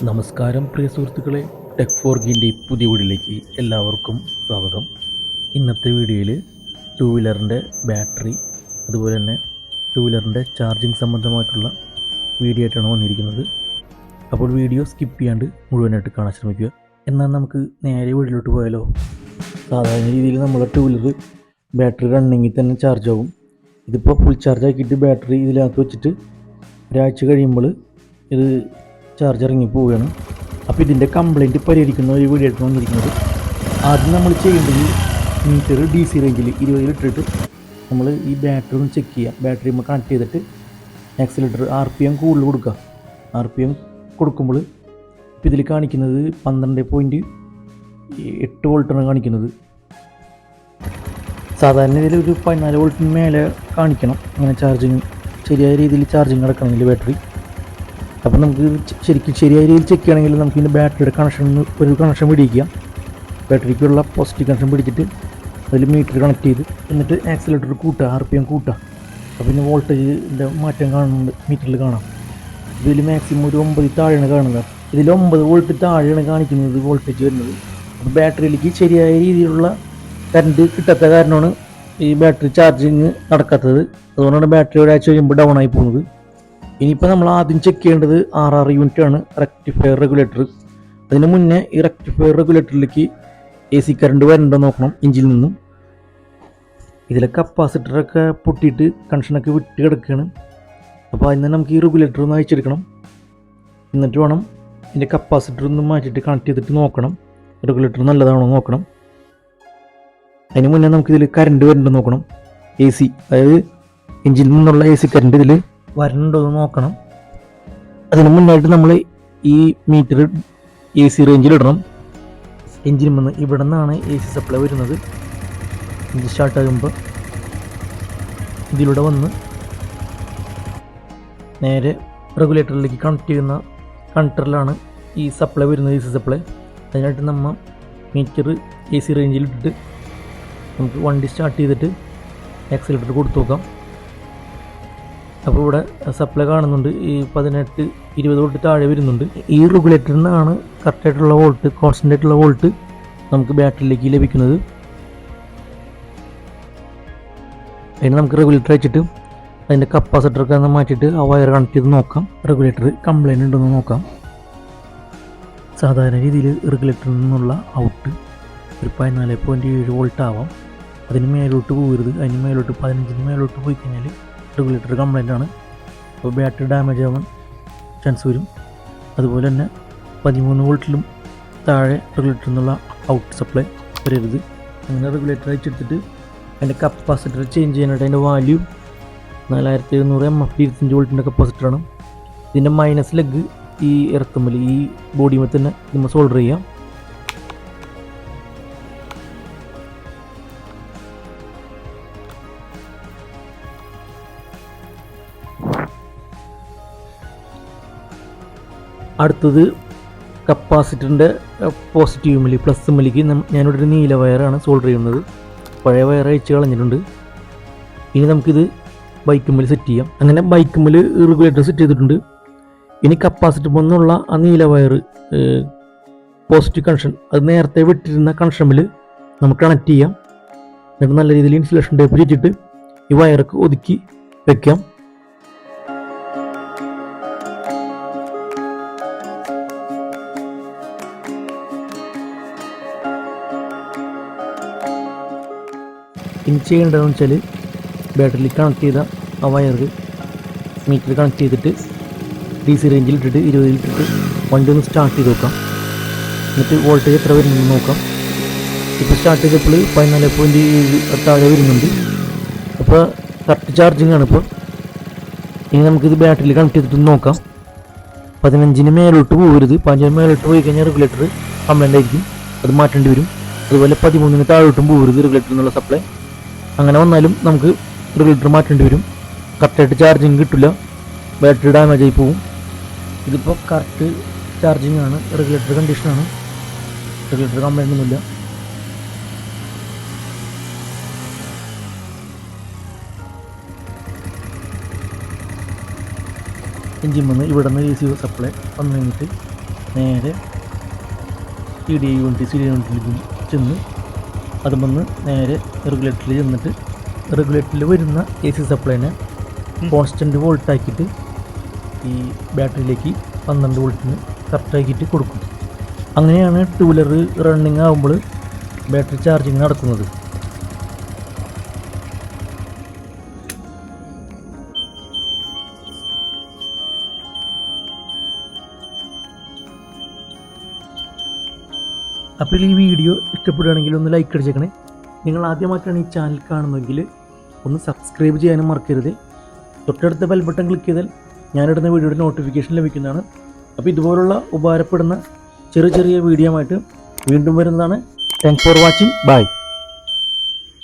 നമസ്കാരം പ്രിയ സുഹൃത്തുക്കളെ, ടെക് ഫോർഗിൻ്റെ പുതിയ വീഡിയോയിലേക്ക് എല്ലാവർക്കും സ്വാഗതം. ഇന്നത്തെ വീഡിയോയിൽ ടൂ വീലറിൻ്റെ ബാറ്ററി അതുപോലെ തന്നെ ടൂ വീലറിൻ്റെ ചാർജിങ് സംബന്ധമായിട്ടുള്ള വീഡിയോ ആയിട്ടാണ് വന്നിരിക്കുന്നത്. അപ്പോൾ വീഡിയോ സ്കിപ്പ് ചെയ്യാണ്ട് മുഴുവനായിട്ട് കാണാൻ ശ്രമിക്കുക. എന്നാൽ നമുക്ക് നേരെ വീഡിയോയിലോട്ട് പോയാലോ. സാധാരണ രീതിയിൽ നമ്മളെ ടൂ വീലർ ബാറ്ററി റണ്ണിങ്ങിൽ തന്നെ ചാർജ് ആവും. ഇതിപ്പോൾ ഫുൾ ചാർജ് ആക്കിയിട്ട് ബാറ്ററി ഇതിനകത്ത് വെച്ചിട്ട് ഒരാഴ്ച കഴിയുമ്പോൾ ഇത് ചാർജ് ഇറങ്ങി പോവുകയാണ്. അപ്പോൾ ഇതിൻ്റെ കംപ്ലയിൻറ്റ് പരിഹരിക്കുന്ന ഒരു വീഡിയോ ആയിട്ട് വന്നിരിക്കുന്നത്. ആദ്യം നമ്മൾ ചെയ്യേണ്ടത് മീറ്റർ DC റേഞ്ചിൽ 20 ഇട്ടിട്ട് നമ്മൾ ഈ ബാറ്ററി ഒന്ന് ചെക്ക് ചെയ്യുക. ബാറ്ററി നമ്മൾ കണക്ട് ചെയ്തിട്ട് ആക്സിലേറ്റർ RPM കൂടുതൽ കൊടുക്കുക. RPM കൊടുക്കുമ്പോൾ ഇപ്പോൾ ഇതിൽ കാണിക്കുന്നത് 12.8 വോൾട്ടാണ് കാണിക്കുന്നത്. സാധാരണ ഇതിൽ ഒരു 14 വോൾട്ടിന് മേലെ കാണിക്കണം അങ്ങനെ ചാർജിങ് ശരിയായ രീതിയിൽ ചാർജിങ് നടക്കണമെങ്കിൽ ബാറ്ററി. അപ്പോൾ നമുക്ക് ശരിക്കും ശരിയായ രീതിയിൽ ചെക്ക് ചെയ്യണമെങ്കിൽ നമുക്ക് ഇതിൻ്റെ ബാറ്ററിയുടെ കണക്ഷൻ പിടിക്കുക. ബാറ്ററിക്കുള്ള പോസിറ്റീവ് കണക്ഷൻ പിടിച്ചിട്ട് അതിൽ മീറ്റർ കണക്ട് ചെയ്ത് എന്നിട്ട് ആക്സിലേറ്റർ കൂട്ടുക, RPM കൂട്ടുക. അപ്പോൾ പിന്നെ വോൾട്ടേജിൻ്റെ മാറ്റം കാണുന്നുണ്ട്, മീറ്ററിൽ കാണാം. ഇതിൽ മാക്സിമം ഒരു 9 താഴെയാണ് കാണുന്നത്. ഇതിൽ 9 വോൾട്ട് താഴെയാണ് കാണിക്കുന്നത് വോൾട്ടേജ് വരുന്നത്. അപ്പോൾ ബാറ്ററിയിലേക്ക് ശരിയായ രീതിയിലുള്ള കറണ്ട് കിട്ടാത്ത കാരണമാണ് ഈ ബാറ്ററി ചാർജിങ് നടക്കാത്തത്. അതുകൊണ്ടാണ് ബാറ്ററി ഒരാഴ്ച കഴിയുമ്പോൾ ഡൗൺ ആയി പോകുന്നത്. ഇനിയിപ്പോൾ നമ്മൾ ആദ്യം ചെക്ക് ചെയ്യേണ്ടത് RR യൂണിറ്റാണ്, റെക്ടിഫയർ റെഗുലേറ്റർ. അതിന് മുന്നേ ഈ റെക്ടിഫയർ റെഗുലേറ്ററിലേക്ക് AC കറണ്ട് വരണ്ടോ നോക്കണം എഞ്ചിനിൽ നിന്നും. ഇതിലെ കപ്പാസിറ്ററൊക്കെ പൊട്ടിയിട്ട് കണക്ഷനൊക്കെ വിട്ട് കിടക്കുകയാണ്. അപ്പോൾ അതിന് നമുക്ക് ഈ റെഗുലേറ്റർ ഒന്ന് അയച്ചെടുക്കണം. എന്നിട്ട് വേണം ഇതിൻ്റെ കപ്പാസിറ്റർ ഒന്ന് മാറ്റിയിട്ട് കണക്ട് ചെയ്തിട്ട് നോക്കണം റെഗുലേറ്റർ നല്ലതാണോ നോക്കണം. അതിന് മുന്നേ നമുക്കിതിൽ കറണ്ട് വരണ്ടോ നോക്കണം. AC അതായത് എഞ്ചിനിൽ നിന്നുള്ള AC കറണ്ട് ഇതിൽ വരണ്ടോ എന്ന് നോക്കണം. അതിന് മുന്നായിട്ട് നമ്മൾ ഈ മീറ്റർ AC റേഞ്ചിലിടണം. എഞ്ചിനിൽ നിന്ന് ഇവിടെ നിന്നാണ് AC സപ്ലൈ വരുന്നത്. എഞ്ചിൻ സ്റ്റാർട്ടാകുമ്പോൾ ഇതിലൂടെ വന്ന് നേരെ റെഗുലേറ്ററിലേക്ക് കണക്ട് ചെയ്യുന്ന കണക്ടറിലാണ് ഈ സപ്ലൈ വരുന്നത്, AC സപ്ലൈ. അതിനായിട്ട് നമ്മൾ മീറ്റർ AC റേഞ്ചിലിട്ടിട്ട് നമുക്ക് വണ്ടി സ്റ്റാർട്ട് ചെയ്തിട്ട് ആക്സിലേറ്റർ കൊടുത്തു നോക്കാം. അപ്പോൾ ഇവിടെ സപ്ലൈ കാണുന്നുണ്ട്, ഈ 18-20 വോൾട്ട് താഴെ വരുന്നുണ്ട്. ഈ റെഗുലേറ്ററിൽ നിന്നാണ് കറക്റ്റായിട്ടുള്ള വോൾട്ട്, കോൺസ്റ്റൻ്റ് ആയിട്ടുള്ള വോൾട്ട് നമുക്ക് ബാറ്ററിയിലേക്ക് ലഭിക്കുന്നത്. അതിന് നമുക്ക് റെഗുലേറ്റർ വെച്ചിട്ട് അതിൻ്റെ കപ്പാസിറ്ററൊക്കെ ഒന്ന് മാറ്റിയിട്ട് ആ വയർ കണക്ട് ചെയ്ത് നോക്കാം. റെഗുലേറ്റർ കംപ്ലൈൻറ്റ് ഉണ്ടെന്ന് നോക്കാം. സാധാരണ രീതിയിൽ റെഗുലേറ്ററിൽ നിന്നുള്ള ഔട്ട് ഒരു 14.7 വോൾട്ട് ആവാം. അതിന് മേലോട്ട് പോകരുത്. അതിന് മേലോട്ട് 15 മേലോട്ട് പോയി കഴിഞ്ഞാൽ റെഗുലേറ്റർ കംപ്ലൈൻ്റ് ആണ്. അപ്പോൾ ബാറ്ററി ഡാമേജ് ആവാൻ ചാൻസ് വരും. അതുപോലെ തന്നെ 13 വോൾട്ടിലും താഴെ റെഗുലേറ്ററിൽ നിന്നുള്ള ഔട്ട് സപ്ലൈ വരരുത്. അങ്ങനെ റെഗുലേറ്റർ അയച്ചെടുത്തിട്ട് അതിൻ്റെ കപ്പാസിറ്റർ ചേഞ്ച് ചെയ്യാനായിട്ട് അതിൻ്റെ വാല്യൂ 4700 mF 25 വോൾട്ടിൻ്റെ കപ്പാസിറ്ററാണ്. ഇതിൻ്റെ മൈനസ് ലെഗ് ഈ എർത്തുമ്മൽ ഈ ബോഡിയുമ്പോൾ തന്നെ നമ്മൾ സോൾഡർ ചെയ്യാം. അടുത്തത് കപ്പാസിറ്ററിൻ്റെ പോസിറ്റീവ് പ്ലസ് മലിക്ക് ഞാനിവിടെ ഒരു നീല വയറാണ് സോൾഡർ ചെയ്യുന്നത്. പഴയ വയർ അയച്ച് കളഞ്ഞിട്ടുണ്ട്. ഇനി നമുക്കിത് ബൈക്കുമ്മൽ സെറ്റ് ചെയ്യാം. അങ്ങനെ ബൈക്കുമ്മൽ റെഗുലേറ്റർ സെറ്റ് ചെയ്തിട്ടുണ്ട്. ഇനി കപ്പാസിറ്റർ നിന്നുള്ള ആ നീല വയർ പോസിറ്റീവ് കണക്ഷൻ അത് നേരത്തെ വിട്ടിരുന്ന കണക്ഷനിൽ നമുക്ക് കണക്ട് ചെയ്യാം. എന്നിട്ട് നല്ല രീതിയിൽ ഇൻസുലേഷൻ ടേപ്പ് വെച്ചിട്ട് ഈ വയറൊക്കെ ഒതുക്കി വെക്കാം. ഇനി ചെയ്യേണ്ടതെന്ന് വെച്ചാൽ ബാറ്ററിയിൽ കണക്ട് ചെയ്ത ആ വയർ മീറ്റർ കണക്ട് ചെയ്തിട്ട് DC റേഞ്ചിലിട്ടിട്ട് 20 ഇട്ടിട്ട് വണ്ടി ഒന്ന് സ്റ്റാർട്ട് ചെയ്ത് നോക്കാം. എന്നിട്ട് വോൾട്ടേജ് എത്ര വരുന്നുണ്ടെന്ന് നോക്കാം. ഇപ്പോൾ സ്റ്റാർട്ട് ചെയ്തപ്പോൾ 14.7 താഴെ വരുന്നുണ്ട്. അപ്പോൾ കറക്റ്റ് ചാർജിങ് ആണ്. ഇപ്പോൾ ഇനി നമുക്കിത് ബാറ്ററിയിൽ കണക്ട് ചെയ്തിട്ട് നോക്കാം. 15 മേലോട്ട് പോകരുത്. 15 മേലോട്ട് പോയി കഴിഞ്ഞാൽ റെഗുലേറ്റർ കംപ്ലൈൻ്റ് ആയിരിക്കും, അത് മാറ്റേണ്ടി വരും. അതുപോലെ 13 താഴോട്ടും പോകരുത് റെഗുലേറ്ററിൽ നിന്നുള്ള സപ്ലൈ. അങ്ങനെ വന്നാലും നമുക്ക് റെഗുലേറ്റർ മാറ്റേണ്ടി വരും. കറക്റ്റായിട്ട് ചാർജിങ് കിട്ടില്ല, ബാറ്ററി ഡാമേജ് ആയി പോകും. ഇതിപ്പോൾ കറക്റ്റ് ചാർജിങ് ആണ്, റെഗുലേറ്റർ കണ്ടീഷനാണ്, റെഗുലേറ്റർ കംപ്ലൈൻ്റ് ഒന്നുമില്ല. എഞ്ചിൻ വന്ന് ഇവിടെ നിന്ന് AC സപ്ലൈ വന്നു കഴിഞ്ഞിട്ട് നേരെ CDI യൂണിറ്റിൽ ചെന്ന് അതുമെന്ന് നേരെ റെഗുലേറ്ററിൽ ചെന്നിട്ട് റെഗുലേറ്ററിൽ വരുന്ന AC സപ്ലൈനെ കോൺസ്റ്റൻറ്റ് വോൾട്ടാക്കിയിട്ട് ഈ ബാറ്ററിയിലേക്ക് 12 വോൾട്ടിന് കറക്റ്റാക്കിയിട്ട് കൊടുക്കും. അങ്ങനെയാണ് ടൂ വീലർ റണ്ണിങ് ആകുമ്പോൾ ബാറ്ററി ചാർജിങ് നടക്കുന്നത്. അപ്പോൾ ഈ വീഡിയോ ഇഷ്ടപ്പെടുകയാണെങ്കിൽ ഒന്ന് ലൈക്ക് അടിച്ചേക്കണേ. നിങ്ങൾ ആദ്യമായിട്ടാണ് ഈ ചാനൽ കാണുന്നതെങ്കിൽ ഒന്ന് സബ്സ്ക്രൈബ് ചെയ്യാനും മറക്കരുത്. തൊട്ടടുത്ത ബെൽ ബട്ടൺ ക്ലിക്ക് ചെയ്താൽ ഞാനിടുന്ന വീഡിയോയുടെ നോട്ടിഫിക്കേഷൻ ലഭിക്കുന്നതാണ്. അപ്പോൾ ഇതുപോലുള്ള ഉപകാരപ്പെടുന്ന ചെറിയ വീഡിയോ ആയിട്ട് വീണ്ടും വരുന്നതാണ്. Thanks for watching. ബൈ.